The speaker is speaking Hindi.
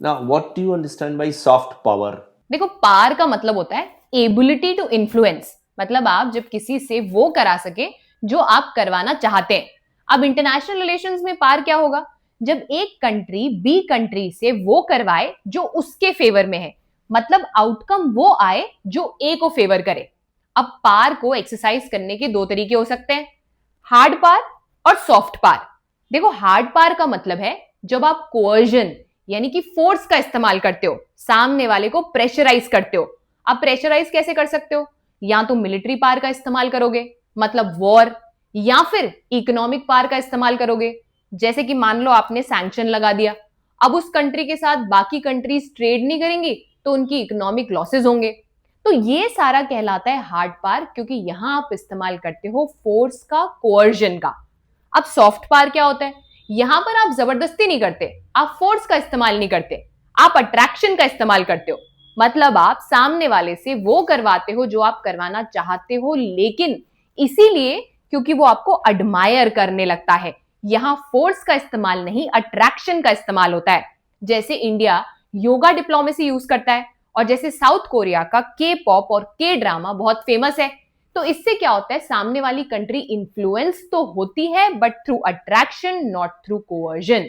Now, what do you understand by soft power? देखो, पार का मतलब होता है एबिलिटी टू इन्फ्लुएंस, मतलब आप जब किसी से वो करा सके जो आप करवाना चाहते हैं। अब इंटरनेशनल रिलेशंस में पार क्या होगा? जब एक कंट्री बी कंट्री से वो करवाए जो उसके फेवर में है, मतलब आउटकम वो आए जो ए को फेवर करे। अब पार को एक्सरसाइज करने के दो तरीके हो सकते हैं, हार्ड पार और सॉफ्ट पार। देखो, हार्ड पार का मतलब है जब आप कोअर्जन यानी कि फोर्स का इस्तेमाल करते हो, सामने वाले को प्रेशराइज करते हो। आप प्रेशराइज कैसे कर सकते हो? या तो मिलिट्री पावर का इस्तेमाल करोगे, मतलब वॉर, या फिर इकोनॉमिक पावर का इस्तेमाल करोगे, जैसे कि मान लो आपने सैंक्शन लगा दिया। अब उस कंट्री के साथ बाकी कंट्रीज ट्रेड नहीं करेंगी तो उनकी इकोनॉमिक लॉसेज होंगे। तो ये सारा कहलाता है हार्ड पावर, क्योंकि यहां आप इस्तेमाल करते हो फोर्स का, कोअर्जन का। अब सॉफ्ट पावर क्या होता है? यहां पर आप जबरदस्ती नहीं करते, आप फोर्स का इस्तेमाल नहीं करते, आप अट्रैक्शन का इस्तेमाल करते हो। मतलब आप सामने वाले से वो करवाते हो जो आप करवाना चाहते हो, लेकिन इसीलिए क्योंकि वो आपको एडमायर करने लगता है। यहां फोर्स का इस्तेमाल नहीं, अट्रैक्शन का इस्तेमाल होता है। जैसे इंडिया योगा डिप्लोमेसी यूज करता है, और जैसे साउथ कोरिया का के पॉप और के ड्रामा बहुत फेमस है। तो इससे क्या होता है, सामने वाली कंट्री इन्फ्लुएंस तो होती है but through attraction, not through coercion.